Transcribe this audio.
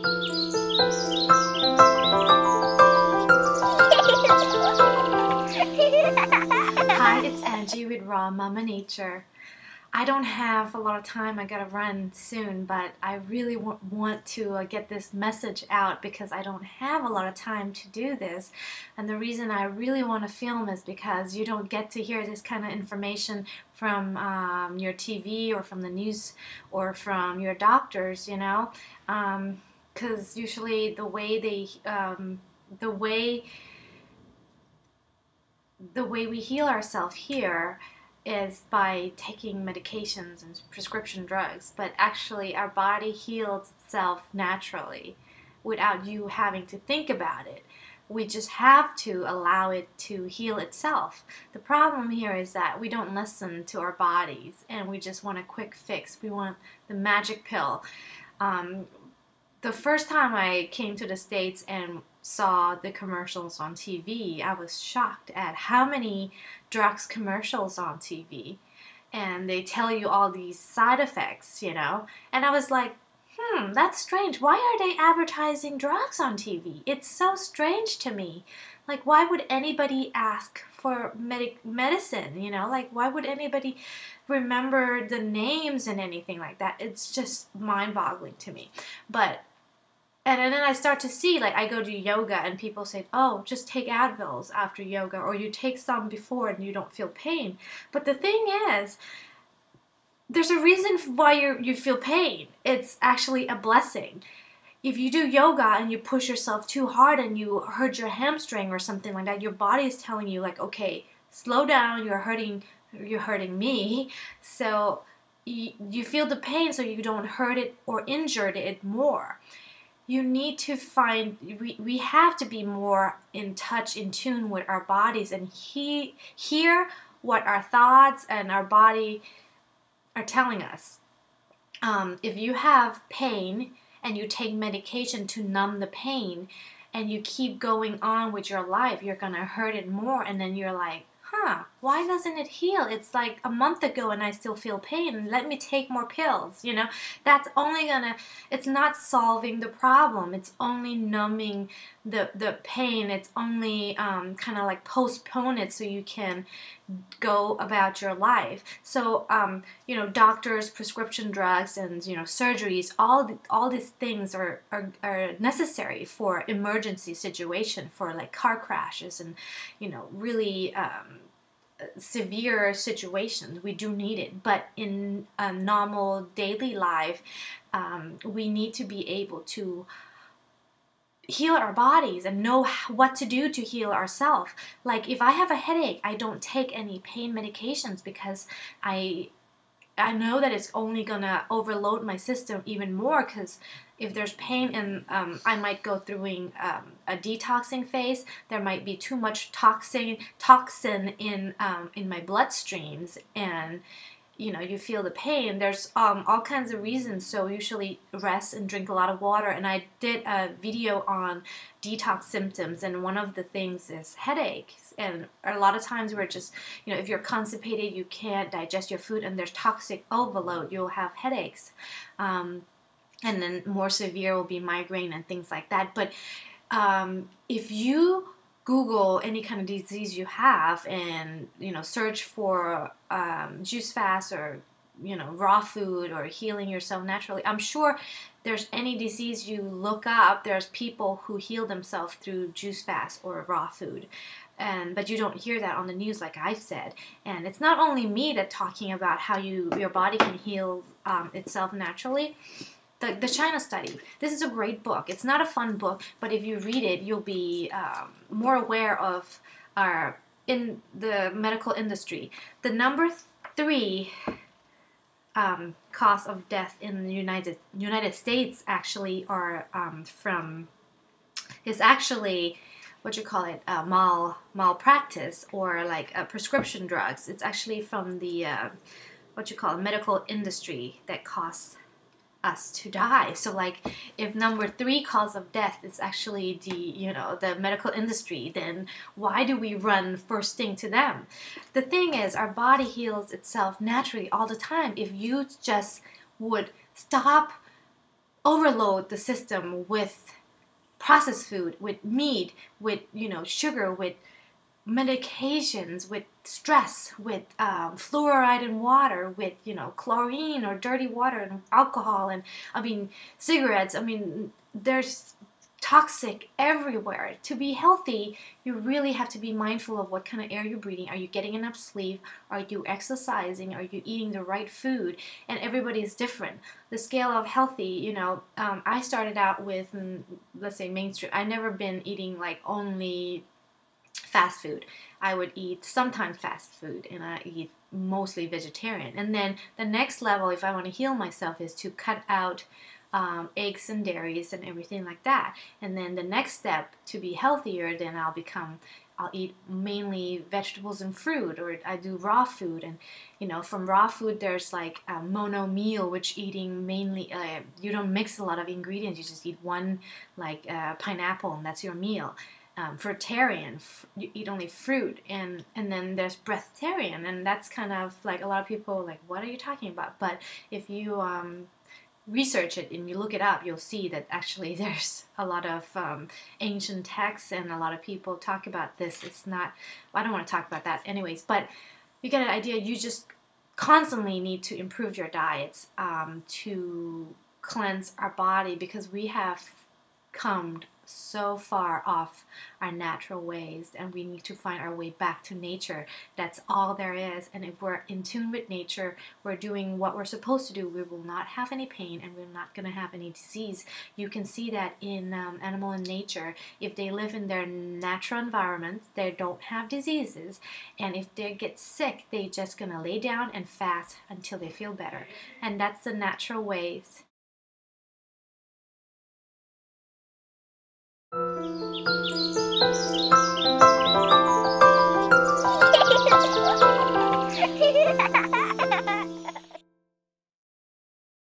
Hi, it's Angie with Raw Mama Nature. I don't have a lot of time. I gotta run soon, but I really want to get this message out because I don't have a lot of time to do this. And the reason I really want to film is because you don't get to hear this kind of information from your TV or from the news or from your doctors, you know, because usually the way we heal ourselves here is by taking medications and prescription drugs, but actually our body heals itself naturally without you having to think about it. We just have to allow it to heal itself. The problem here is that we don't listen to our bodies and we just want a quick fix. We want the magic pill. The first time I came to the States and saw the commercials on TV, I was shocked at how many drugs commercials on TV. And they tell you all these side effects, you know. And I was like, that's strange. Why are they advertising drugs on TV? It's so strange to me. Like, why would anybody ask for medicine, you know? Like, why would anybody remember the names and anything like that? It's just mind-boggling to me. And then I start to see, like, I go to yoga and people say, oh, just take Advils after yoga, or you take some before and you don't feel pain. But the thing is, there's a reason why you feel pain. It's actually a blessing. If you do yoga and you push yourself too hard and you hurt your hamstring or something like that, your body is telling you, like, okay, slow down, you're hurting me. So you feel the pain so you don't hurt it or injure it more. You need to find, we have to be more in touch, in tune with our bodies and hear what our thoughts and our body are telling us. If you have pain and you take medication to numb the pain and you keep going on with your life, you're going to hurt it more, and then you're like, why doesn't it heal? It's like a month ago and I still feel pain. Let me take more pills, you know? That's only it's not solving the problem. It's only numbing the pain. It's only kind of like postpone it so you can go about your life. So, you know, doctors, prescription drugs, and, you know, surgeries, all these things are necessary for emergency situation, for like car crashes and, you know, really severe situations. We do need it, but in a normal daily life, we need to be able to heal our bodies and know what to do to heal ourselves. Like, if I have a headache, I don't take any pain medications because I know that it's only gonna overload my system even more, because if there's pain and I might go through a detoxing phase, there might be too much toxin in my bloodstreams, and you know, you feel the pain. There's all kinds of reasons. So usually rest and drink a lot of water. And I did a video on detox symptoms, and one of the things is headaches. And a lot of times we're just, you know, if you're constipated, you can't digest your food, and there's toxic overload, you'll have headaches. And then more severe will be migraine and things like that. But if you Google any kind of disease you have and, you know, search for juice fast or, you know, raw food or healing yourself naturally, I'm sure there's any disease you look up, there's people who heal themselves through juice fast or raw food. But you don't hear that on the news, like I've said. And it's not only me that's talking about how your body can heal itself naturally. The China Study. This is a great book. It's not a fun book, but if you read it, you'll be more aware of in the medical industry. The number 3 cause of death in the United States actually is actually what you call it, malpractice, or like prescription drugs. It's actually from the what you call medical industry that costs us to die. So like, if number 3 cause of death is actually the medical industry, then why do we run first thing to them? The thing is, our body heals itself naturally all the time. If you just would stop overload the system with processed food, with meat, with sugar, with medications, with stress, with fluoride in water, with chlorine or dirty water and alcohol, and I mean cigarettes. I mean, there's toxic everywhere. To be healthy, you really have to be mindful of what kind of air you're breathing. Are you getting enough sleep? Are you exercising? Are you eating the right food? And everybody's different. The scale of healthy, I started out with, let's say, mainstream. I never been eating like only fast food. I would eat sometimes fast food, and I eat mostly vegetarian. And then the next level, if I want to heal myself, is to cut out eggs and dairies and everything like that. And then the next step to be healthier, then I'll eat mainly vegetables and fruit, or I do raw food. And from raw food, there's like a mono meal, which eating mainly, you don't mix a lot of ingredients. You just eat one, like pineapple, and that's your meal. Fruitarian, you eat only fruit, and then there's breatharian, and that's kind of like a lot of people like, what are you talking about? But if you research it and you look it up, you'll see that actually there's a lot of ancient texts, and a lot of people talk about this. It's not, I don't want to talk about that anyways, but you get an idea. You just constantly need to improve your diets to cleanse our body, because we have come so far off our natural ways, and we need to find our way back to nature. That's all there is. And if we're in tune with nature, we're doing what we're supposed to do, we will not have any pain, and we're not going to have any disease. You can see that in animal and nature. If they live in their natural environment, they don't have diseases, and if they get sick, they just going to lay down and fast until they feel better. And that's the natural ways.